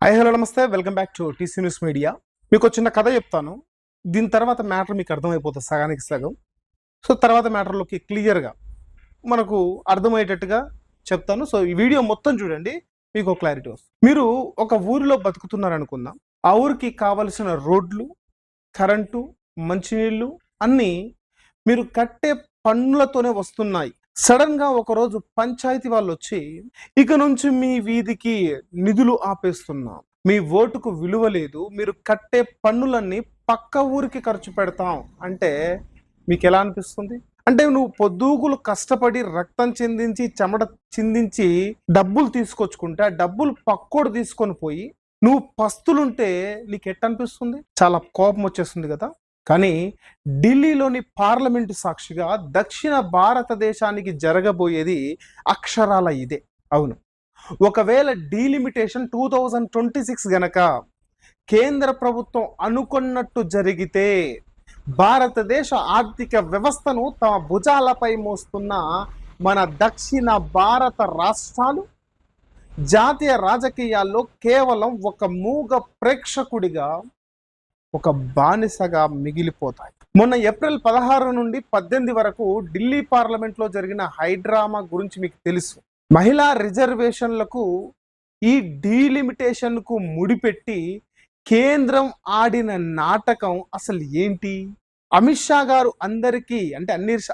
Hi hello నమస్తే welcome back to TC news media. మీకు చిన్న కథ చెప్తాను. దీని తర్వాత మ్యాటర్ మీకు అర్థమైపోతుంది సగానికి సగం. సో తర్వాత మ్యాటర్లోకి క్లియర్గా మనకు అర్థమయ్యేటట్టుగా చెప్తాను. సో ఈ వీడియో మొత్తం చూడండి, మీకు క్లారిటీ వస్తుంది. మీరు ఒక ఊరిలో బతుకుతున్నారనుకుందాం. ఆ ఊరికి కావలసిన రోడ్లు, కరెంటు, మంచినీళ్ళు అన్నీ మీరు కట్టే పన్నులతోనే వస్తున్నాయి. సడన్ గా ఒకరోజు పంచాయతీ వాళ్ళు వచ్చి, ఇక నుంచి మీ వీధికి నిధులు ఆపేస్తున్నాం, మీ ఓటుకు విలువ లేదు, మీరు కట్టే పన్నులన్నీ పక్క ఊరికి ఖర్చు పెడతాం అంటే మీకు ఎలా అనిపిస్తుంది? అంటే నువ్వు పొద్దుగులు కష్టపడి రక్తం చిందించి చెమట చిందించి డబ్బులు తీసుకొచ్చుకుంటే ఆ డబ్బులు పక్కోడు తీసుకొని పోయి నువ్వు పస్తులుంటే నీకు ఎట్టనిపిస్తుంది? చాలా కోపం వచ్చేస్తుంది కదా. కానీ ఢిల్లీలోని పార్లమెంటు సాక్షిగా దక్షిణ భారతదేశానికి జరగబోయేది అక్షరాల ఇదే. అవును, ఒకవేళ డీలిమిటేషన్ 2026 గనక కేంద్ర ప్రభుత్వం అనుకున్నట్టు జరిగితే భారతదేశ ఆర్థిక వ్యవస్థను తమ భుజాలపై మోస్తున్న మన దక్షిణ భారత రాష్ట్రాలు జాతీయ రాజకీయాల్లో కేవలం ఒక మూగ ప్రేక్షకుడిగా, ఒక బానిసగా మిగిలిపోతాయి. మొన్న ఏప్రిల్ 16 నుండి 18 వరకు ఢిల్లీ పార్లమెంట్లో జరిగిన హైడ్రామా గురించి మీకు తెలుసు. మహిళా రిజర్వేషన్లకు ఈ డీలిమిటేషన్కు ముడిపెట్టి కేంద్రం ఆడిన నాటకం అసలు ఏంటి? అమిత్ షా గారు అందరికీ అంటే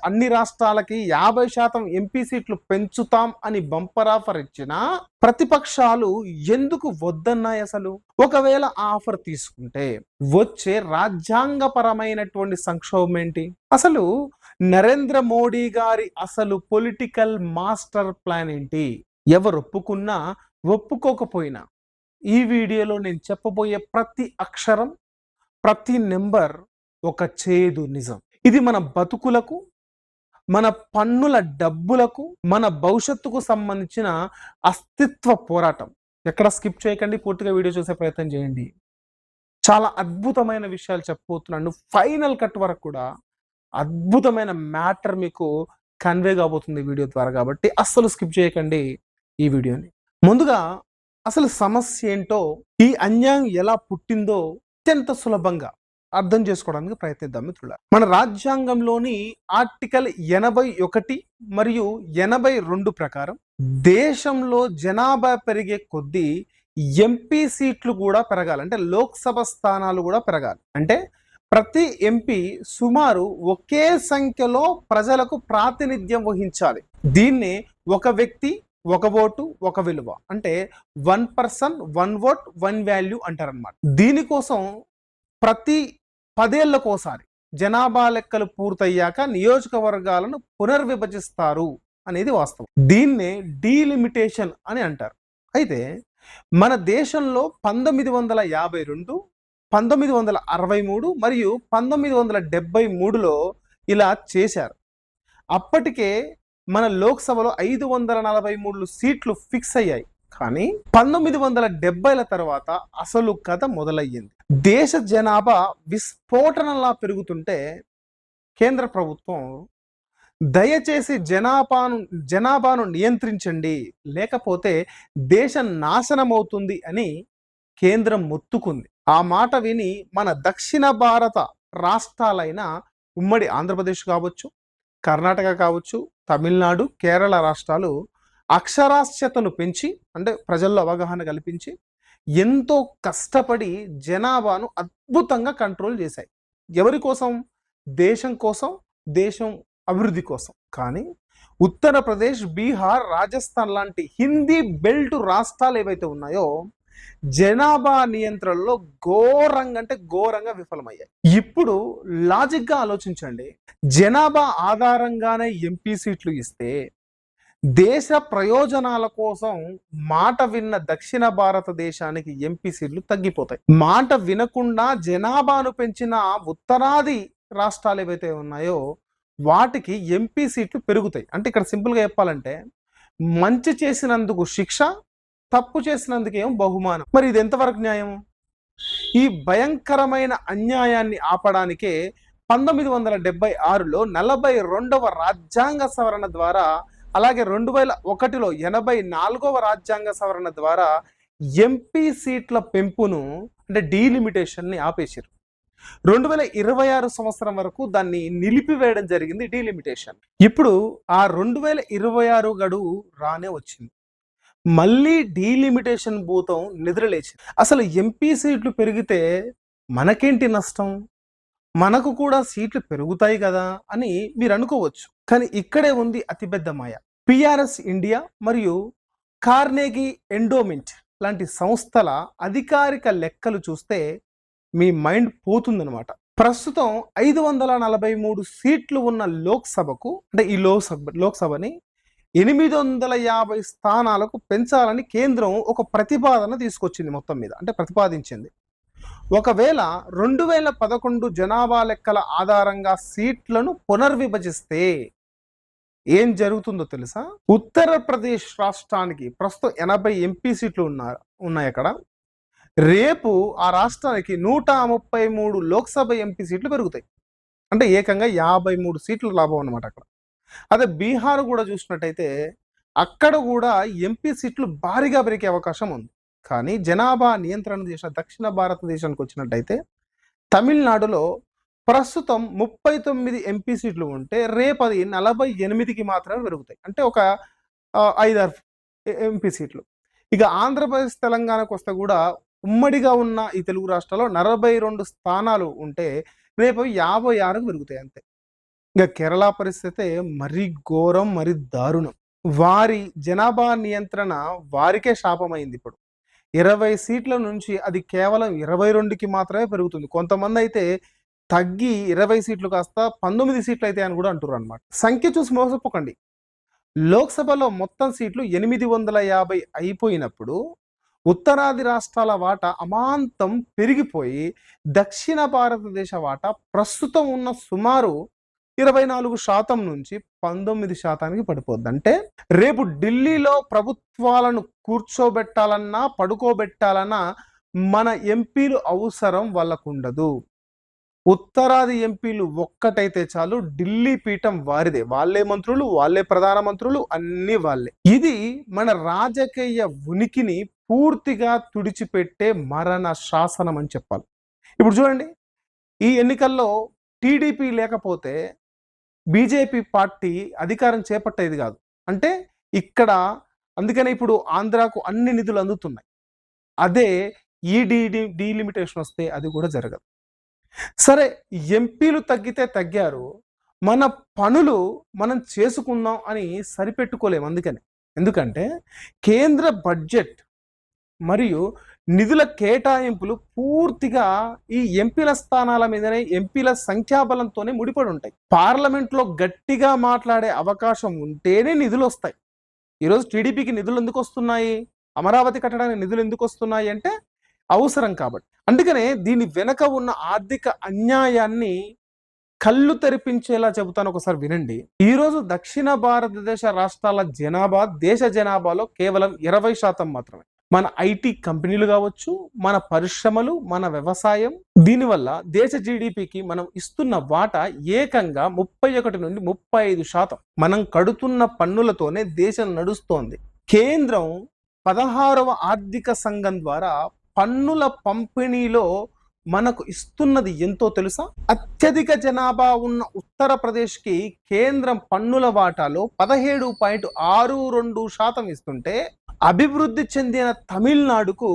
అన్ని రాష్ట్రాలకి 50% ఎంపీ సీట్లు పెంచుతాం అని బంపర్ ఆఫర్ ఇచ్చినా ప్రతిపక్షాలు ఎందుకు వద్దన్నాయి? అసలు ఒకవేళ ఆఫర్ తీసుకుంటే వచ్చే రాజ్యాంగపరమైనటువంటి సంక్షోభం ఏంటి? అసలు నరేంద్ర మోడీ గారి అసలు పొలిటికల్ మాస్టర్ ప్లాన్ ఏంటి? ఎవరు ఒప్పుకున్నా ఒప్పుకోకపోయినా ఈ వీడియోలో నేను చెప్పబోయే ప్రతి అక్షరం, ప్రతి నెంబర్ ఒక చేదు నిజం. ఇది మన బతుకులకు, మన పన్నుల డబ్బులకు, మన భవిష్యత్తుకు సంబంధించిన అస్తిత్వ పోరాటం. ఎక్కడ స్కిప్ చేయకండి, పూర్తిగా వీడియో చూసే ప్రయత్నం చేయండి. చాలా అద్భుతమైన విషయాలు చెప్పబోతున్నాను. ఫైనల్ కట్ వరకు కూడా అద్భుతమైన మ్యాటర్ మీకు కన్వే కాబోతుంది వీడియో ద్వారా, కాబట్టి అస్సలు స్కిప్ చేయకండి ఈ వీడియోని. ముందుగా అసలు సమస్య ఏంటో, ఈ అన్యాయం ఎలా పుట్టిందో అత్యంత సులభంగా అర్థం చేసుకోవడానికి ప్రయత్నిద్దాం మిత్రులారా. మన రాజ్యాంగంలోని ఆర్టికల్ 81 మరియు 82 ప్రకారం దేశంలో జనాభా పెరిగే కొద్దీ ఎంపీ సీట్లు కూడా పెరగాలి, అంటే లోక్సభ స్థానాలు కూడా పెరగాలి. అంటే ప్రతి ఎంపీ సుమారు ఒకే సంఖ్యలో ప్రజలకు ప్రాతినిధ్యం వహించాలి. దీన్ని ఒక వ్యక్తి ఒక ఓటు ఒక విలువ, అంటే 1 person 1 vote 1 value అంటారనమాట. దీనికోసం ప్రతి 10 ఏళ్లకోసారి జనాభా లెక్కలు పూర్తయ్యాక నియోజకవర్గాలను పునర్విభజిస్తారు అనేది వాస్తవం. దీన్నే డీలిమిటేషన్ అని అంటారు. అయితే మన దేశంలో 1952, 1963 మరియు 1973లో ఇలా చేశారు. అప్పటికే మన లోక్సభలో 543 సీట్లు ఫిక్స్ అయ్యాయి. కానీ 1970ల తర్వాత అసలు కథ మొదలయ్యింది. దేశ జనాభా విస్ఫోటనలా పెరుగుతుంటే కేంద్ర ప్రభుత్వం దయచేసి జనాభాను నియంత్రించండి, లేకపోతే దేశం నాశనం అవుతుంది అని కేంద్రం మొత్తుకుంది. ఆ మాట విని మన దక్షిణ భారత రాష్ట్రాలైన ఉమ్మడి ఆంధ్రప్రదేశ్ కావచ్చు, కర్ణాటక కావచ్చు, తమిళనాడు, కేరళ రాష్ట్రాలు అక్షరాస్యతను పెంచి, అంటే ప్రజల్లో అవగాహన కల్పించి ఎంతో కష్టపడి జనాభాను అద్భుతంగా కంట్రోల్ చేశాయి. ఎవరి కోసం? దేశం కోసం, దేశం అభివృద్ధి కోసం. కానీ ఉత్తరప్రదేశ్, బీహార్, రాజస్థాన్ లాంటి హిందీ బెల్ట్ రాష్ట్రాలు ఏవైతే ఉన్నాయో జనాభా నియంత్రణలో ఘోరంగా విఫలమయ్యాయి. ఇప్పుడు లాజిక్గా ఆలోచించండి. జనాభా ఆధారంగానే ఎంపీ సీట్లు ఇస్తే దేశ ప్రయోజనాల కోసం మాట విన్న దక్షిణ భారతదేశానికి ఎంపీ సీట్లు తగ్గిపోతాయి. మాట వినకుండా జనాభాను పెంచిన ఉత్తరాది రాష్ట్రాలు ఏవైతే ఉన్నాయో వాటికి ఎంపీ సీట్లు పెరుగుతాయి. అంటే ఇక్కడ సింపుల్గా చెప్పాలంటే మంచి చేసినందుకు శిక్ష, తప్పు చేసినందుకు ఏం బహుమానం. మరి ఇది ఎంతవరకు న్యాయం? ఈ భయంకరమైన అన్యాయాన్ని ఆపడానికే 1976లో 42వ రాజ్యాంగ సవరణ ద్వారా, అలాగే 2001లో 84వ రాజ్యాంగ సవరణ ద్వారా ఎంపీ సీట్ల పెంపును అంటే డీలిమిటేషన్ని ఆపేశారు. 2026 సంవత్సరం వరకు దాన్ని నిలిపివేయడం జరిగింది డీలిమిటేషన్. ఇప్పుడు ఆ 2026 గడువు రానే వచ్చింది. మళ్ళీ డీలిమిటేషన్ భూతం నిద్రలేచింది. అసలు ఎంపీ సీట్లు పెరిగితే మనకేంటి నష్టం? మనకు కూడా సీట్లు పెరుగుతాయి కదా అని మీరు అనుకోవచ్చు. కానీ ఇక్కడే ఉంది అతిపెద్ద మాయ. పిఆర్ఎస్ ఇండియా మరియు కార్నెగీ ఎండోమెంట్ లాంటి సంస్థల అధికారిక లెక్కలు చూస్తే మీ మైండ్ పోతుందన్నమాట. ప్రస్తుతం 543 సీట్లు ఉన్న లోక్సభకు అంటే ఈ లోక్సభని 850 స్థానాలకు పెంచాలని కేంద్రం ఒక ప్రతిపాదన తీసుకొచ్చింది మొత్తం మీద. అంటే ప్రతిపాదించింది. ఒకవేళ 2011 జనాభా లెక్కల ఆధారంగా సీట్లను పునర్విభజిస్తే ఏం జరుగుతుందో తెలుసా? ఉత్తరప్రదేశ్ రాష్ట్రానికి ప్రస్తుతం 80 ఎంపీ సీట్లు ఉన్నాయి అక్కడ. రేపు ఆ రాష్ట్రానికి 133 లోక్సభ ఎంపీ సీట్లు పెరుగుతాయి. అంటే ఏకంగా 53 సీట్లు లాభం అన్నమాట అక్కడ. అదే బీహార్ కూడా చూసినట్టయితే అక్కడ కూడా ఎంపీ సీట్లు భారీగా పెరిగే అవకాశం ఉంది. కానీ జనాభా నియంత్రణ చేసిన దక్షిణ భారతదేశానికి వచ్చినట్టయితే తమిళనాడులో ప్రస్తుతం 39 ఎంపీ సీట్లు ఉంటే రేపు అది 48కి మాత్రమే పెరుగుతాయి. అంటే ఒక 5-6 ఎంపీ సీట్లు. ఇక ఆంధ్రప్రదేశ్ తెలంగాణకు వస్తే కూడా ఉమ్మడిగా ఉన్న ఈ తెలుగు రాష్ట్రాల్లో 42 స్థానాలు ఉంటే రేపు 56కు పెరుగుతాయి అంతే. ఇక కేరళ పరిస్థితి మరీ ఘోరం, మరీ దారుణం. వారి జనాభా నియంత్రణ వారికే శాపమైంది. ఇప్పుడు 20 సీట్ల నుంచి అది కేవలం 22కి మాత్రమే పెరుగుతుంది. కొంతమంది అయితే తగ్గి 20 సీట్లు కాస్త 19 సీట్లు అయితే అని కూడా అంటున్నారు అనమాట. సంఖ్య చూసి మోసపోకండి. లోక్సభలో మొత్తం సీట్లు 850 అయిపోయినప్పుడు ఉత్తరాది రాష్ట్రాల వాటా అమాంతం పెరిగిపోయి దక్షిణ భారతదేశ వాటా ప్రస్తుతం ఉన్న సుమారు 24% నుంచి 19%కి పడిపోద్ది. అంటే రేపు ఢిల్లీలో ప్రభుత్వాలను కూర్చోబెట్టాలన్నా పడుకోబెట్టాలన్నా మన ఎంపీలు అవసరం వాళ్ళకుండదు. ఉత్తరాది ఎంపీలు ఒక్కటైతే చాలు, ఢిల్లీ పీఠం వారిదే. వాళ్ళే మంత్రులు, వాళ్ళే ప్రధానమంత్రులు, అన్ని వాళ్ళే. ఇది మన రాజకీయ ఉనికిని పూర్తిగా తుడిచిపెట్టే మరణ శాసనం అని చెప్పాలి. ఇప్పుడు చూడండి, ఈ ఎన్నికల్లో టీడీపీ లేకపోతే బీజేపీ పార్టీ అధికారం చేపట్టేది కాదు. అంటే ఇక్కడ అందుకనే ఇప్పుడు ఆంధ్రాకు అన్ని నిధులు అందుతున్నాయి. అదే ఈ డీలిమిటేషన్ వస్తే అది కూడా జరగదు. సరే, ఎంపీలు తగ్గితే తగ్గారు, మన పనులు మనం చేసుకుందాం అని సరిపెట్టుకోలేము. ఎందుకంటే కేంద్ర బడ్జెట్ మరియు నిధుల కేటాయింపులు పూర్తిగా ఈ ఎంపీల స్థానాల మీదనే, ఎంపీల సంఖ్యాబలంతోనే ముడిపడి ఉంటాయి. పార్లమెంట్లో గట్టిగా మాట్లాడే అవకాశం ఉంటేనే నిధులు వస్తాయి. ఈరోజు టీడీపీకి నిధులు ఎందుకు వస్తున్నాయి? అమరావతి కట్టడానికి నిధులు ఎందుకు వస్తున్నాయి అంటే అవసరం కాబట్టి. అందుకనే దీని వెనక ఉన్న ఆర్థిక అన్యాయాన్ని కళ్ళు తెరిపించేలా చెబుతాను, ఒకసారి వినండి. ఈరోజు దక్షిణ భారతదేశ రాష్ట్రాల జనాభా దేశ జనాభాలో కేవలం 20% మాత్రమే. మన ఐటీ కంపెనీలు కావచ్చు, మన పరిశ్రమలు, మన వ్యవసాయం, దీనివల్ల దేశ జీడిపికి మనం ఇస్తున్న వాటా ఏకంగా 31 నుండి 35%. మనం కడుతున్న పన్నులతోనే దేశం నడుస్తోంది. కేంద్రం 16వ ఆర్థిక సంఘం ద్వారా పన్నుల పంపిణీలో మనకు ఇస్తున్నది ఎంతో తెలుసా? అత్యధిక జనాభా ఉన్న ఉత్తరప్రదేశ్కి కేంద్రం పన్నుల వాటాలో 17.62% ఇస్తుంటే అభివృద్ధి చెందిన తమిళనాడుకు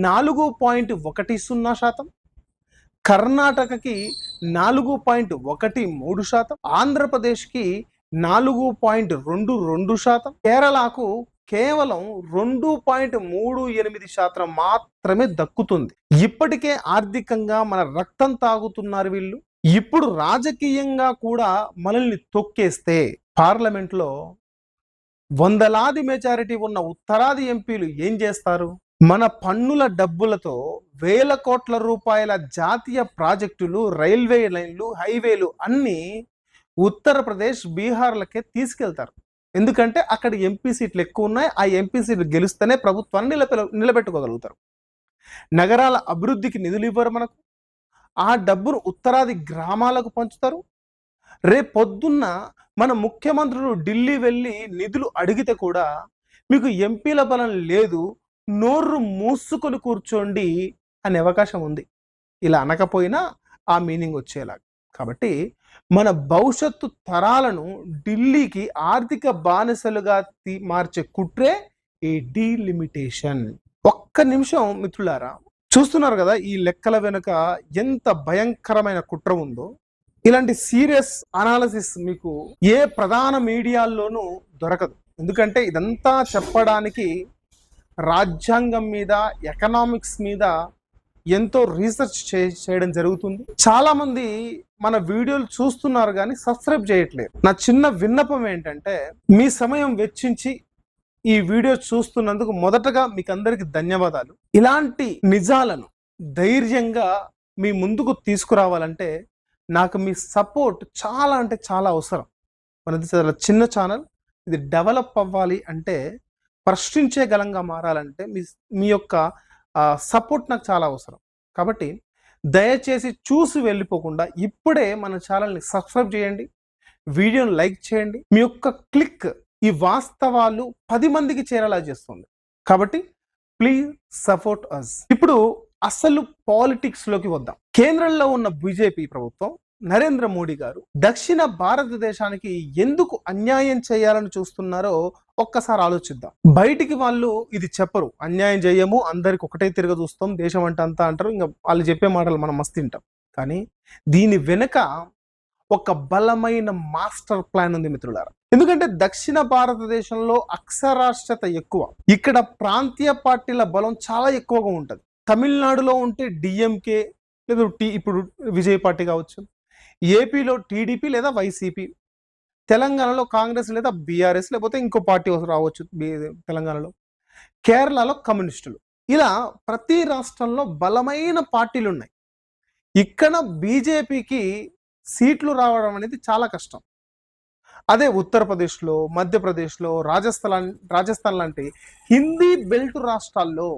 4.10%, కర్ణాటకకి 4.13%, ఆంధ్రప్రదేశ్కి 4.22%, కేరళకు కేవలం 2.38% మాత్రమే దక్కుతుంది. ఇప్పటికే ఆర్థికంగా మన రక్తం తాగుతున్నారు వీళ్ళు. ఇప్పుడు రాజకీయంగా కూడా మనల్ని తొక్కేస్తే పార్లమెంట్లో వందలాది మెజారిటీ ఉన్న ఉత్తరాది ఎంపీలు ఏం చేస్తారు? మన పన్నుల డబ్బులతో వేల కోట్ల రూపాయల జాతీయ ప్రాజెక్టులు, రైల్వే లైన్లు, హైవేలు అన్నీ ఉత్తరప్రదేశ్, బీహార్లకే తీసుకెళ్తారు. ఎందుకంటే అక్కడ ఎంపీ సీట్లు ఎక్కువ ఉన్నాయి. ఆ ఎంపీ సీట్లు గెలిస్తేనే ప్రభుత్వాన్ని నిలబెట్టుకోగలుగుతారు. నగరాల అభివృద్ధికి నిధులు ఇవ్వరు మనకు. ఆ డబ్బును ఉత్తరాది గ్రామాలకు పంచుతారు. రేపు పొద్దున్న మన ముఖ్యమంత్రులు ఢిల్లీ వెళ్ళి నిధులు అడిగితే కూడా మీకు ఎంపీల బలం లేదు, నోరు మూసుకొని కూర్చోండి అనే అవకాశం ఉంది. ఇలా అనకపోయినా ఆ మీనింగ్ వచ్చేలాగా. కాబట్టి మన భవిష్యత్తు తరాలను ఢిల్లీకి ఆర్థిక బానిసలుగా మార్చే కుట్రే ఈ డీలిమిటేషన్. ఒక్క నిమిషం మిత్రులారా, చూస్తున్నారు కదా ఈ లెక్కల వెనుక ఎంత భయంకరమైన కుట్ర ఉందో. ఇలాంటి సీరియస్ అనాలిసిస్ మీకు ఏ ప్రధాన మీడియాల్లోనూ దొరకదు. ఎందుకంటే ఇదంతా చెప్పడానికి రాజ్యాంగం మీద, ఎకనామిక్స్ మీద ఎంతో రీసెర్చ్ చేయడం జరుగుతుంది. చాలా మంది మన వీడియోలు చూస్తున్నారు కానీ సబ్స్క్రైబ్ చేయట్లేదు. నా చిన్న విన్నపం ఏంటంటే, మీ సమయం వెచ్చించి ఈ వీడియో చూస్తున్నందుకు మొదటగా మీకు అందరికి ధన్యవాదాలు. ఇలాంటి నిజాలను ధైర్యంగా మీ ముందుకు తీసుకురావాలంటే నాకు మీ సపోర్ట్ చాలా అంటే చాలా అవసరం. మనది చాలా చిన్న ఛానల్, ఇది డెవలప్ అవ్వాలి అంటే, ప్రశ్నించే గలంగా మారాలంటే మీ యొక్క సపోర్ట్ నాకు చాలా అవసరం. కాబట్టి దయచేసి చూసి వెళ్ళిపోకుండా ఇప్పుడే మన ఛానల్ని సబ్స్క్రైబ్ చేయండి, వీడియోని లైక్ చేయండి. మీ యొక్క క్లిక్ ఈ వాస్తవాలు 10 మందికి చేరేలా చేస్తుంది. కాబట్టి ప్లీజ్ సపోర్ట్ అస్. ఇప్పుడు అసలు పాలిటిక్స్లోకి వద్దాం. కేంద్రంలో ఉన్న బీజేపీ ప్రభుత్వం, నరేంద్ర మోడీ గారు దక్షిణ భారతదేశానికి ఎందుకు అన్యాయం చేయాలని చూస్తున్నారో ఒక్కసారి ఆలోచిద్దాం. బయటికి వాళ్ళు ఇది చెప్పరు, అన్యాయం చేయము, అందరికి ఒకటే తిరగ చూస్తాం, దేశం అంటే అంతా అంటారు. ఇంకా వాళ్ళు చెప్పే మాటలు మనం మస్తు తింటాం. కానీ దీని వెనుక ఒక బలమైన మాస్టర్ ప్లాన్ ఉంది మిత్రులారా. ఎందుకంటే దక్షిణ భారతదేశంలో అక్షరాస్యత ఎక్కువ. ఇక్కడ ప్రాంతీయ పార్టీల బలం చాలా ఎక్కువగా ఉంటుంది. తమిళనాడులో ఉంటే డిఎంకే లేదా ఇప్పుడు విజయ్ పార్టీ కావచ్చు, ఏపీలో టీడీపీ లేదా వైసీపీ, తెలంగాణలో కాంగ్రెస్ లేదా బీఆర్ఎస్ లేకపోతే ఇంకో పార్టీ రావచ్చు తెలంగాణలో, కేరళలో కమ్యూనిస్టులు. ఇలా ప్రతి రాష్ట్రంలో బలమైన పార్టీలు ఉన్నాయి. ఇక్కడ బీజేపీకి సీట్లు రావడం అనేది చాలా కష్టం. అదే ఉత్తరప్రదేశ్లో, మధ్యప్రదేశ్లో, రాజస్థాన్ లాంటి హిందీ బెల్ట్ రాష్ట్రాల్లో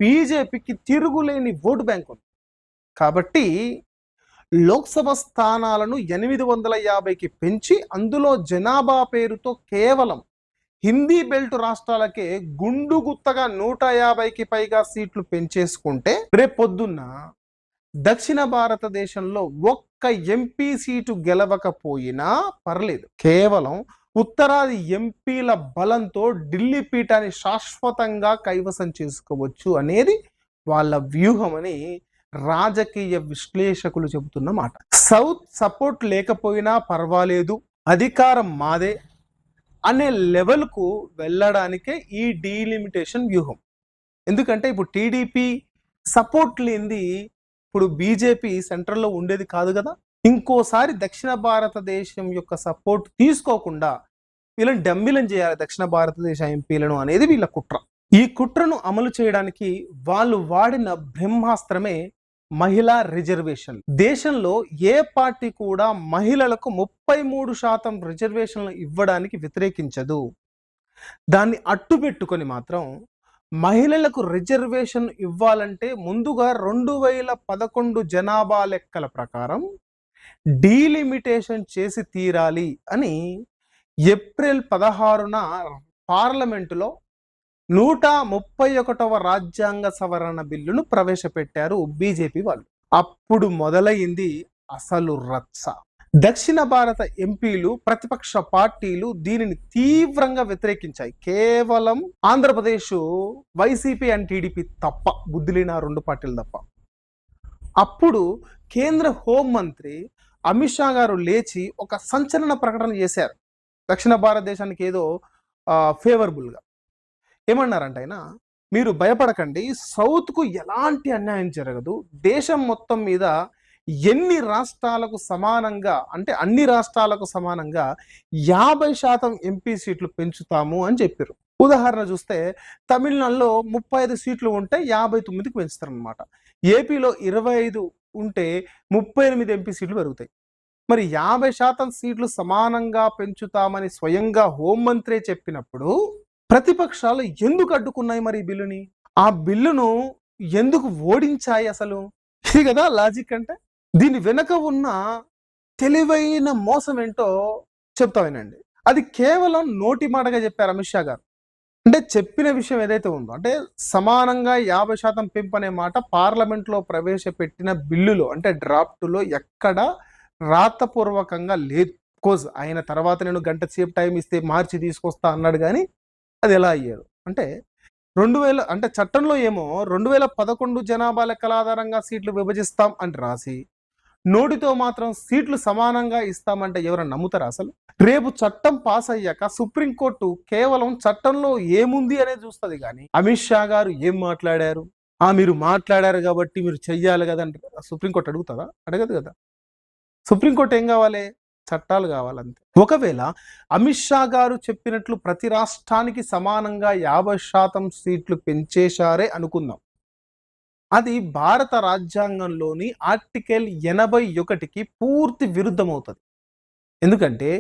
బీజేపీకి తిరుగులేని ఓటు బ్యాంక్ ఉంది. కాబట్టి లోక్సభ స్థానాలను 850కి పెంచి అందులో జనాభా పేరుతో కేవలం హిందీ బెల్ట్ రాష్ట్రాలకే గుండు గుత్తగా 150కి పైగా సీట్లు పెంచేసుకుంటే రేపొద్దున్న దక్షిణ భారతదేశంలో ఒక్క ఎంపీ సీటు గెలవకపోయినా పర్లేదు, కేవలం ఉత్తరాది ఎంపీల బలంతో ఢిల్లీ పీఠాన్ని శాశ్వతంగా కైవసం చేసుకోవచ్చు అనేది వాళ్ళ వ్యూహం అని రాజకీయ విశ్లేషకులు చెబుతున్న మాట. సౌత్ సపోర్ట్ లేకపోయినా పర్వాలేదు, అధికారం మాదే అనే లెవెల్కు వెళ్ళడానికే ఈ డీలిమిటేషన్ వ్యూహం. ఎందుకంటే ఇప్పుడు టీడీపీ సపోర్ట్ లేనిది ఇప్పుడు బీజేపీ సెంట్రల్లో ఉండేది కాదు కదా. ఇంకోసారి దక్షిణ భారతదేశం యొక్క సపోర్ట్ తీసుకోకుండా వీళ్ళని డంబిలం చేయాలి దక్షిణ భారతదేశ ఎంపీలను అనేది వీళ్ళ కుట్ర. ఈ కుట్రను అమలు చేయడానికి వాళ్ళు వాడిన బ్రహ్మాస్త్రమే మహిళా రిజర్వేషన్. దేశంలో ఏ పార్టీ కూడా మహిళలకు 33% రిజర్వేషన్లు ఇవ్వడానికి వ్యతిరేకించదు. దాన్ని అట్టుపెట్టుకొని మాత్రం మహిళలకు రిజర్వేషన్ ఇవ్వాలంటే ముందుగా 2011 జనాభా లెక్కల ప్రకారం డీలిమిటేషన్ చేసి తీరాలి అని ఏప్రిల్ 16న పార్లమెంటులో 131వ రాజ్యాంగ సవరణ బిల్లును ప్రవేశపెట్టారు బీజేపీ వాళ్ళు. అప్పుడు మొదలైంది అసలు రచ్చ. దక్షిణ భారత ఎంపీలు, ప్రతిపక్ష పార్టీలు దీనిని తీవ్రంగా వ్యతిరేకించాయి. కేవలం ఆంధ్రప్రదేశ్ వైసీపీ అండ్ టీడీపీ తప్ప, బుద్ధి లేని 2 పార్టీలు తప్ప. అప్పుడు కేంద్ర హోంమంత్రి అమిత్ షా గారు లేచి ఒక సంచలన ప్రకటన చేశారు. దక్షిణ భారతదేశానికి ఏదో ఫేవరబుల్గా ఏమన్నారంటే, ఆయన మీరు భయపడకండి, సౌత్కు ఎలాంటి అన్యాయం జరగదు, దేశం మొత్తం మీద ఎన్ని రాష్ట్రాలకు సమానంగా అంటే అన్ని రాష్ట్రాలకు సమానంగా 50% ఎంపీ సీట్లు పెంచుతాము అని చెప్పారు. ఉదాహరణ చూస్తే తమిళనాడులో 35 సీట్లు ఉంటే 59కి పెంచుతారు అనమాట. ఏపీలో 25 ఉంటే 38 ఎంపీ సీట్లు పెరుగుతాయి. మరి 50% సీట్లు సమానంగా పెంచుతామని స్వయంగా హోంమంత్రి చెప్పినప్పుడు ప్రతిపక్షాలు ఎందుకు అడ్డుకున్నాయి మరి ఈ బిల్లుని? ఆ బిల్లును ఎందుకు ఓడించాయి? అసలు ఇది కదా లాజిక్ అంటే. దీని వెనక ఉన్న తెలివైన మోసం ఏంటో చెప్తా వినండి. అది కేవలం నోటి మాటగా చెప్పారు అమిత్ షా గారు. అంటే చెప్పిన విషయం ఏదైతే ఉందో, అంటే సమానంగా 50% పెంపు అనే మాట పార్లమెంట్లో ప్రవేశపెట్టిన బిల్లులో, అంటే డ్రాఫ్ట్లో ఎక్కడ రాతపూర్వకంగా లేదు. కోజ్ ఆయన తర్వాత నేను గంట సేపు టైం ఇస్తే మార్చి తీసుకొస్తా అన్నాడు కానీ అది ఎలా అయ్యారు అంటే 2000 అంటే చట్టంలో ఏమో 2011 జనాభా లెక్కల ఆధారంగా సీట్లు విభజిస్తాం అని రాసి, నోటితో మాత్రం సీట్లు సమానంగా ఇస్తామంటే ఎవరైనా నమ్ముతారా అసలు? రేపు చట్టం పాస్ అయ్యాక సుప్రీంకోర్టు కేవలం చట్టంలో ఏముంది అనేది చూస్తుంది కానీ అమిత్ షా గారు ఏం మాట్లాడారు, మీరు మాట్లాడారు కాబట్టి మీరు చెయ్యాలి కదంటే సుప్రీంకోర్టు అడుగుతుందా? అడగదు కదా. సుప్రీంకోర్టు ఏం కావాలి? చట్టాలు కావాలంతే. ఒకవేళ అమిత్ షా గారు చెప్పినట్లు ప్రతి రాష్ట్రానికి సమానంగా 50% సీట్లు పెంచేశారే అనుకుందాం, అది భారత రాజ్యాంగంలోని ఆర్టికల్ 81కి పూర్తి విరుద్ధమవుతుంది. ఎందుకంటే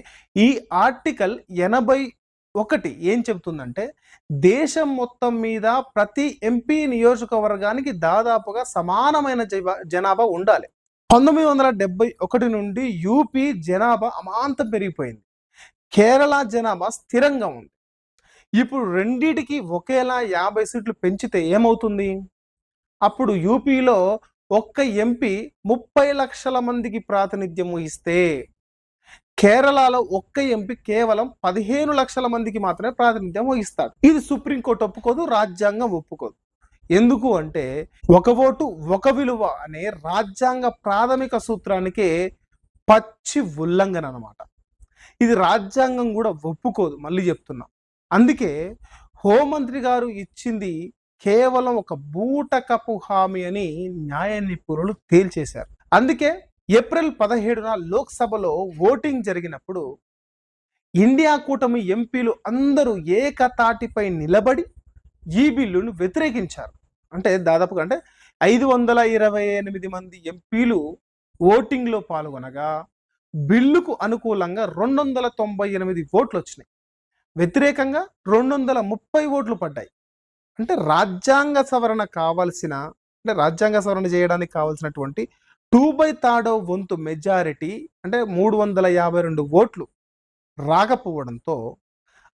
ఈ ఆర్టికల్ 81 ఏం చెబుతుందంటే దేశం మొత్తం మీద ప్రతి ఎంపీ నియోజకవర్గానికి దాదాపుగా సమానమైన జనాభా ఉండాలి. 1971 నుండి యూపీ జనాభా అమాంతం పెరిగిపోయింది, కేరళ జనాభా స్థిరంగా ఉంది. ఇప్పుడు రెండిటికి ఒకేలా 50 సీట్లు పెంచితే ఏమవుతుంది? అప్పుడు యూపీలో ఒక్క ఎంపీ 30 లక్షల మందికి ప్రాతినిధ్యం వహిస్తే, కేరళలో ఒక్క ఎంపీ కేవలం 15 లక్షల మందికి మాత్రమే ప్రాతినిధ్యం వహిస్తాడు. ఇది సుప్రీంకోర్టు ఒప్పుకోదు, రాజ్యాంగం ఒప్పుకోదు. ఎందుకు అంటే ఒక ఓటు ఒక విలువ అనే రాజ్యాంగ ప్రాథమిక సూత్రానికి పచ్చి ఉల్లంఘన అన్నమాట. ఇది రాజ్యాంగం కూడా ఒప్పుకోదు, మళ్ళీ చెప్తున్నా. అందుకే హోంమంత్రి గారు ఇచ్చింది కేవలం ఒక బూటకపు హామీ అని న్యాయ నిపుణులు తేల్చేశారు. అందుకే ఏప్రిల్ 17న లోక్సభలో ఓటింగ్ జరిగినప్పుడు ఇండియా కూటమి ఎంపీలు అందరూ ఏకతాటిపై నిలబడి ఈ బిల్లును వ్యతిరేకించారు. అంటే దాదాపుగా 528 మంది ఎంపీలు ఓటింగ్లో పాల్గొనగా బిల్లుకు అనుకూలంగా 298 ఓట్లు వచ్చినాయి, వ్యతిరేకంగా 230 ఓట్లు పడ్డాయి. అంటే రాజ్యాంగ సవరణ చేయడానికి కావాల్సినటువంటి 2/3 వంతు మెజారిటీ, అంటే 352 ఓట్లు రాకపోవడంతో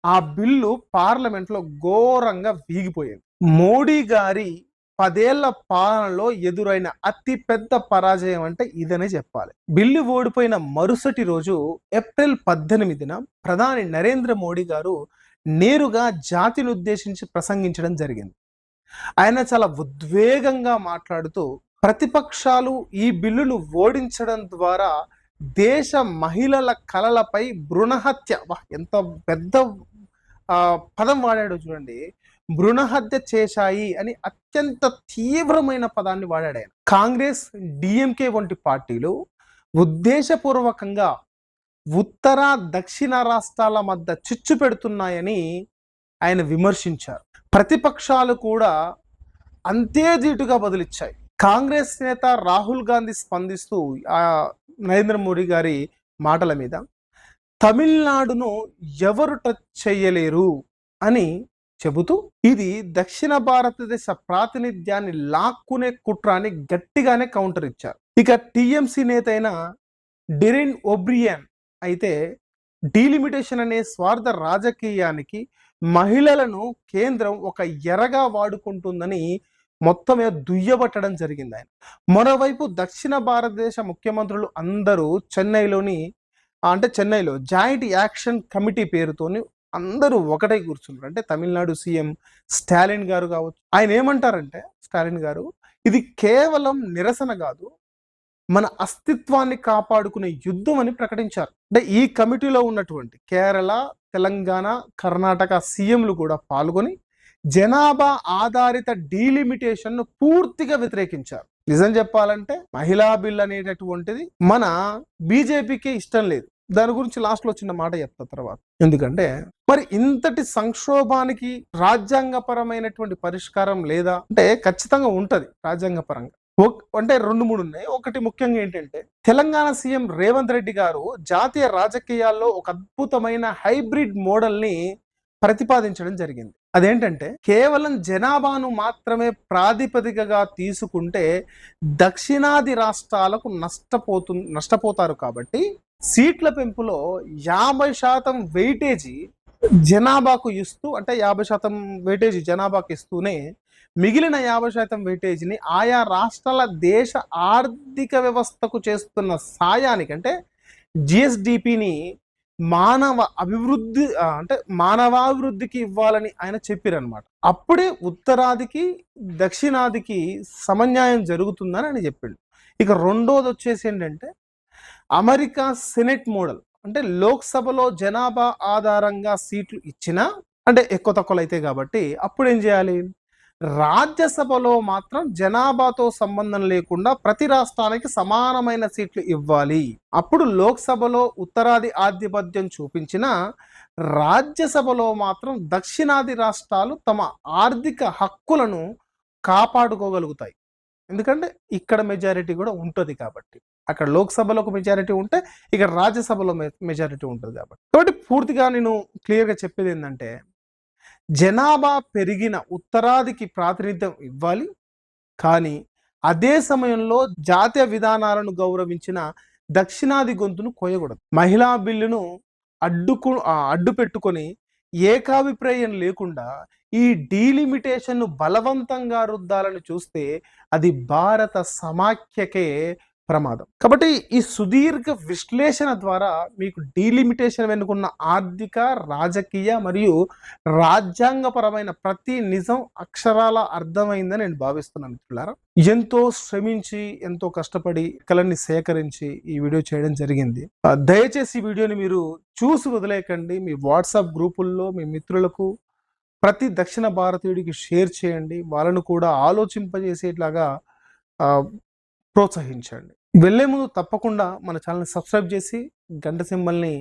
ఆ బిల్లు పార్లమెంట్లో ఘోరంగా వీగిపోయింది. మోడీ గారి 10 ఏళ్ల పాలనలో ఎదురైన అతి పెద్ద పరాజయం అంటే ఇదనే చెప్పాలి. బిల్లు ఓడిపోయిన మరుసటి రోజు ఏప్రిల్ 18న ప్రధాని నరేంద్ర మోడీ గారు నేరుగా జాతిని ఉద్దేశించి ప్రసంగించడం జరిగింది. ఆయన చాలా ఉద్వేగంగా మాట్లాడుతూ ప్రతిపక్షాలు ఈ బిల్లును ఓడించడం ద్వారా దేశ మహిళల కలలపై భ్రూణహత్య, ఎంత పెద్ద పదం వాడాడు చూడండి, భ్రూణహత్య చేశాయి అని అత్యంత తీవ్రమైన పదాన్ని వాడాడు ఆయన. కాంగ్రెస్, డిఎంకే వంటి పార్టీలు ఉద్దేశపూర్వకంగా ఉత్తర దక్షిణ రాష్ట్రాల మధ్య చిచ్చు పెడుతున్నాయని ఆయన విమర్శించారు. ప్రతిపక్షాలు కూడా అంతే ధీటుగా బదులిచ్చాయి. కాంగ్రెస్ నేత రాహుల్ గాంధీ స్పందిస్తూ నరేంద్ర మోడీ గారి మాటల మీద తమిళనాడును ఎవరు టచ్ చేయలేరు అని చెబుతూ ఇది దక్షిణ భారతదేశ ప్రాతినిధ్యాన్ని లాక్కునే కుట్రాన్ని గట్టిగానే కౌంటర్ ఇచ్చారు. ఇక టిఎంసి నేత అయిన డెరిన్ ఒబ్రియన్ అయితే డీలిమిటేషన్ అనే స్వార్థ రాజకీయానికి మహిళలను కేంద్రం ఒక ఎరగా వాడుకుంటుందని మొత్తం దుయ్యబట్టడం జరిగింది ఆయన. మరోవైపు దక్షిణ భారతదేశ ముఖ్యమంత్రులు అందరూ చెన్నైలో జాయింట్ యాక్షన్ కమిటీ పేరుతోని అందరూ ఒకటై కూర్చున్నారు. అంటే తమిళనాడు సీఎం స్టాలిన్ గారు కావచ్చు, ఆయన ఏమంటారంటే స్టాలిన్ గారు, ఇది కేవలం నిరసన కాదు, మన అస్తిత్వాన్ని కాపాడుకునే యుద్ధం అని ప్రకటించారు. అంటే ఈ కమిటీలో ఉన్నటువంటి కేరళ, తెలంగాణ, కర్ణాటక సీఎంలు కూడా పాల్గొని జనాభా ఆధారిత డీలిమిటేషన్ ను పూర్తిగా వ్యతిరేకించారు. నిజం చెప్పాలంటే మహిళా బిల్ అనేటటువంటిది మన బీజేపీకి ఇష్టం లేదు. దాని గురించి లాస్ట్ లో చిన్న మాట చెప్తా తర్వాత. ఎందుకంటే మరి ఇంతటి సంక్షోభానికి రాజ్యాంగపరమైనటువంటి పరిష్కారం లేదా అంటే ఖచ్చితంగా ఉంటది రాజ్యాంగపరంగా. అంటే 2-3 ఉన్నాయి. ఒకటి ముఖ్యంగా ఏంటంటే తెలంగాణ సీఎం రేవంత్ రెడ్డి గారు జాతీయ రాజకీయాల్లో ఒక అద్భుతమైన హైబ్రిడ్ మోడల్ ని ప్రతిపాదించడం జరిగింది. అదేంటంటే కేవలం జనాభాను మాత్రమే ప్రాతిపదికగా తీసుకుంటే దక్షిణాది రాష్ట్రాలకు నష్టపోతారు. కాబట్టి సీట్ల పెంపులో 50% వెయిటేజీ జనాభాకు ఇస్తూ అంటే 50% వెయిటేజ్ జనాభాకు ఇస్తూనే మిగిలిన 50% వెయిటేజ్‌ని ఆయా రాష్ట్రాల దేశ ఆర్థిక వ్యవస్థకు చేస్తున్న సాయానికి అంటే జీఎస్‌డీపీని మానవ అభివృద్ధి అంటే మానవాభివృద్ధికి ఇవ్వాలని ఆయన చెప్పిరనమాట. అప్పుడే ఉత్తరాదికి, దక్షిణాదికి సమన్యాయం జరుగుతుందని ఆయన చెప్పిండు. ఇక రెండోదొచ్చేసి ఏంటంటే అమెరికా సెనెట్ మోడల్. అంటే లోక్‌సభలో జనాభా ఆధారంగా సీట్లు ఇచ్చినా అంటే ఎక్కువ తక్కువలైతాయి కాబట్టి అప్పుడేం చేయాలి? రాజ్యసభలో మాత్రం జనాభాతో సంబంధం లేకుండా ప్రతి రాష్ట్రానికి సమానమైన సీట్లు ఇవ్వాలి. అప్పుడు లోక్‌సభలో ఉత్తరాది ఆధిపత్యం చూపించినా రాజ్యసభలో మాత్రం దక్షిణాది రాష్ట్రాలు తమ ఆర్థిక హక్కులను కాపాడుకోగలుగుతాయి. ఎందుకంటే ఇక్కడ మెజారిటీ కూడా ఉంటది కాబట్టి. అక్కడ లోక్‌సభలో ఒక మెజారిటీ ఉంటే ఇక్కడ రాజ్యసభలో మెజారిటీ ఉంటది కాబట్టి. కాబట్టి పూర్తిగా నేను క్లియర్‌గా చెప్పేదేందంటే జనాభా పెరిగిన ఉత్తరాదికి ప్రాతినిధ్యం ఇవ్వాలి. కానీ అదే సమయంలో జాతీయ విధానాలను గౌరవించిన దక్షిణాది గొంతును కోయకూడదు. మహిళా బిల్లును అడ్డు పెట్టుకొని ఏకాభిప్రాయం లేకుండా ఈ డీలిమిటేషన్‌ను బలవంతంగా రుద్దాలని చూస్తే అది భారత సమాఖ్యకే ప్రమాదం. కాబట్టి ఈ సుదీర్ఘ విశ్లేషణ ద్వారా మీకు డీలిమిటేషన్ వెనుకున్న ఆర్థిక, రాజకీయ మరియు రాజ్యాంగపరమైన ప్రతి నిజం అక్షరాల అర్థమైందని నేను భావిస్తున్నాను మిత్రులారా. ఎంతో శ్రమించి, ఎంతో కష్టపడి కళని సేకరించి ఈ వీడియో చేయడం జరిగింది. దయచేసి ఈ వీడియోని మీరు చూసి వదిలేయకండి. మీ వాట్సాప్ గ్రూపుల్లో మీ మిత్రులకు ప్రతి దక్షిణ భారతీయుడికి షేర్ చేయండి. వాళ్ళను కూడా ఆలోచింపజేసేట్లాగా ప్రోత్సహించండి. వెళ్ళే ముందు తప్పకుండా మన ఛానల్ని సబ్స్క్రైబ్ చేసి గంట సింబల్ని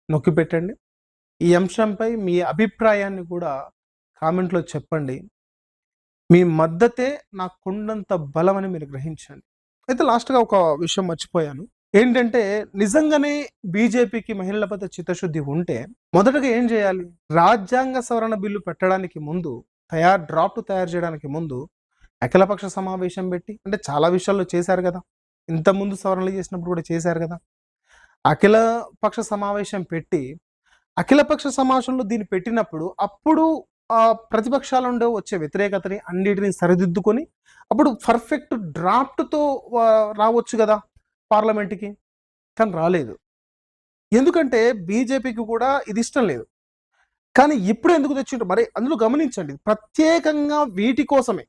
నొక్కి పెట్టండి. ఈ అంశంపై మీ అభిప్రాయాన్ని కూడా కామెంట్లో చెప్పండి. మీ మద్దతే నాకు కొండంత బలం అని మీరు గ్రహించండి. అయితే లాస్ట్‌గా ఒక విషయం మర్చిపోయాను. ఏంటంటే నిజంగానే బీజేపీకి మహిళల పట్ల చిత్తశుద్ధి ఉంటే మొదటగా ఏం చేయాలి? రాజ్యాంగ సవరణ బిల్లు పెట్టడానికి ముందు డ్రాఫ్ట్ తయారు చేయడానికి ముందు అఖిలపక్ష సమావేశం పెట్టి అంటే చాలా విషయాల్లో చేశారు కదా! ఇంతకుముందు సవరణలు చేసినప్పుడు కూడా చేశారు కదా! అఖిలపక్ష సమావేశం పెట్టి అఖిలపక్ష సమావేశంలో దీన్ని పెట్టినప్పుడు అప్పుడు ప్రతిపక్షాల నుండి వచ్చే వ్యతిరేకతని అన్నిటిని సరిదిద్దుకొని అప్పుడు పర్ఫెక్ట్ డ్రాఫ్ట్‌తో రావచ్చు కదా పార్లమెంట్‌కి. కానీ రాలేదు. ఎందుకంటే బీజేపీకి కూడా ఇది ఇష్టం లేదు. కానీ ఇప్పుడు ఎందుకు తెచ్చిండ్రు మరి అందులో గమనించండి. ప్రత్యేకంగా వీటి కోసమే.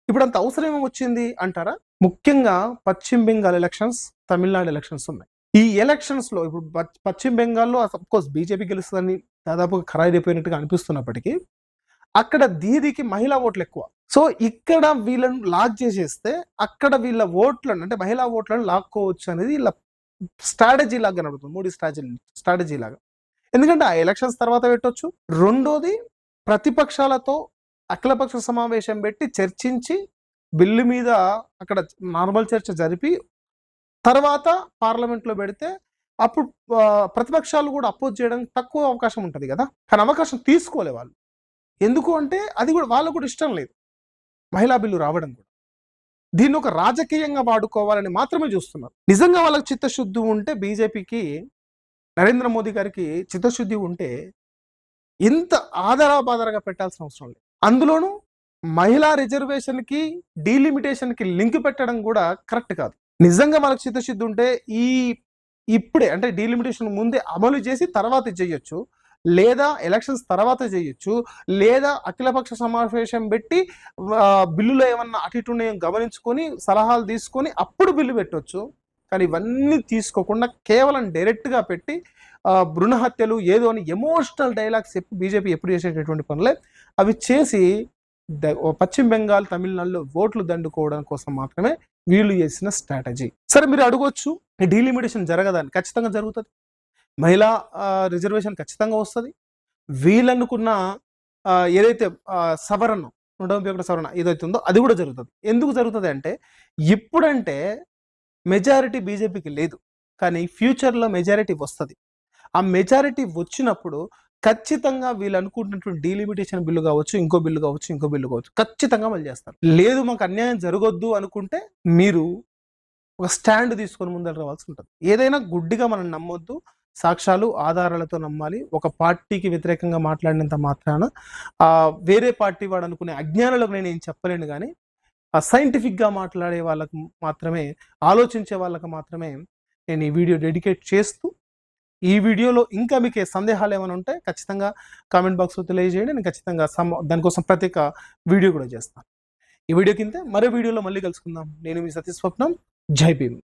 ఇప్పుడంత అవసరం ఏమొచ్చింది అంటారా? ముఖ్యంగా పశ్చిమ బెంగాల్ ఎలక్షన్స్, తమిళనాడు ఎలక్షన్స్ ఉన్నాయి. ఈ ఎలక్షన్స్‌లో ఇప్పుడు పశ్చిమ బెంగాల్‌లో అఫ్‌కోర్స్ బీజేపీ గెలుస్తదని దాదాపుగా ఖరారైపోయినట్టుగా అనిపిస్తున్నప్పటికీ అక్కడ దీదీకి మహిళా ఓట్లు ఎక్కువ. సో ఇక్కడ వీళ్ళను లాక్ చేసేస్తే అక్కడ వీళ్ళ ఓట్లను అంటే మహిళా ఓట్లను లాక్కోవచ్చు అనేది ఇలా స్ట్రాటజీ లాగా కనబడుతుంది. మోడీ స్ట్రాటజీ లాగా. ఎందుకంటే ఆ ఎలక్షన్స్ తర్వాత పెట్టొచ్చు. రెండోది ప్రతిపక్షాలతో అఖిలపక్ష సమావేశం పెట్టి చర్చించి బిల్లు మీద అక్కడ నార్మల్ చర్చ జరిపి తర్వాత పార్లమెంట్లో పెడితే అప్పుడు ప్రతిపక్షాలు కూడా అపోజ్ చేయడానికి తక్కువ అవకాశం ఉంటుంది కదా. కానీ అవకాశం తీసుకోలే వాళ్ళు. ఎందుకు అంటే అది కూడా వాళ్ళకు కూడా ఇష్టం లేదు మహిళా బిల్లు రావడం కూడా. దీన్ని ఒక రాజకీయంగా వాడుకోవాలని మాత్రమే చూస్తున్నారు. నిజంగా వాళ్ళకి చిత్తశుద్ధి ఉంటే బీజేపీకి నరేంద్ర మోదీ గారికి చిత్తశుద్ధి ఉంటే ఇంత ఆధారబాధారగా పెట్టాల్సిన అవసరం లేదు. అందులోనూ మహిళా రిజర్వేషన్‌కి, డీలిమిటేషన్‌కి లింక్ పెట్టడం కూడా కరెక్ట్ కాదు. నిజంగా వాళ్ళకి చిత్తశుద్ధి ఉంటే ఇప్పుడే అంటే డీలిమిటేషన్ ముందే అమలు చేసి తర్వాత చేయొచ్చు. లేదా ఎలక్షన్స్ తర్వాత చేయొచ్చు. లేదా అఖిలపక్ష సమావేశం పెట్టి బిల్లులో ఏమన్నా అటు ఇటు ఉన్నాయో గమనించుకొని సలహాలు తీసుకొని అప్పుడు బిల్లు పెట్టొచ్చు. కానీ ఇవన్నీ తీసుకోకుండా కేవలం డైరెక్ట్‌గా పెట్టి భ్రూణ హత్యలు ఏదో అని ఎమోషనల్ డైలాగ్స్ చెప్పి బీజేపీ ఎప్పుడు చేసేటటువంటి పనులే అవి చేసి పశ్చిమ బెంగాల్, తమిళనాడులో ఓట్లు దండుకోవడం కోసం మాత్రమే వీళ్ళు చేసిన స్ట్రాటజీ. సరే మీరు అడగొచ్చు డీలిమిటేషన్ జరగదని. ఖచ్చితంగా జరుగుతుంది. మహిళా రిజర్వేషన్ ఖచ్చితంగా వస్తుంది. వీళ్ళనుకున్న ఏదైతే సవరణ 131 సవరణ ఏదైతే ఉందో అది కూడా జరుగుతుంది. ఎందుకు జరుగుతుంది అంటే ఇప్పుడంటే మెజారిటీ బీజేపీకి లేదు. కానీ ఫ్యూచర్‌లో మెజారిటీ వస్తుంది. ఆ మెజారిటీ వచ్చినప్పుడు ఖచ్చితంగా వీళ్ళు అనుకుంటున్నటువంటి డీలిమిటేషన్ బిల్లు కావచ్చు, ఇంకో బిల్లు కావచ్చు ఖచ్చితంగా అమలు చేస్తారు. లేదు మాకు అన్యాయం జరగొద్దు అనుకుంటే మీరు ఒక స్టాండ్ తీసుకొని ముందర రావాల్సి ఉంటుంది. ఏదైనా గుడ్డిగా మనం నమ్మొద్దు. సాక్ష్యాలు, ఆధారాలతో నమ్మాలి. ఒక పార్టీకి వ్యతిరేకంగా మాట్లాడినంత మాత్రాన వేరే పార్టీ వాడు అనుకునే అజ్ఞానులకు నేనేం చెప్పలేను గానీ, సైంటిఫిక్‌గా మాట్లాడే వాళ్ళకు మాత్రమే, ఆలోచించే వాళ్ళకి మాత్రమే నేను ఈ వీడియో డెడికేట్ చేస్తూ, ఈ వీడియోలో ఇంకా మీకు సందేహాలేమైనా ఉంటే ఖచ్చితంగా కామెంట్ బాక్స్‌లో తెలియజేయండి. నేను ఖచ్చితంగా దానికోసం ప్రత్యేక వీడియో కూడా చేస్తాను. ఈ వీడియో కింద మరో వీడియోలో మళ్ళీ కలుసుకుందాం. నేను మీ సతీష్ స్వప్నం. జై భీమ్.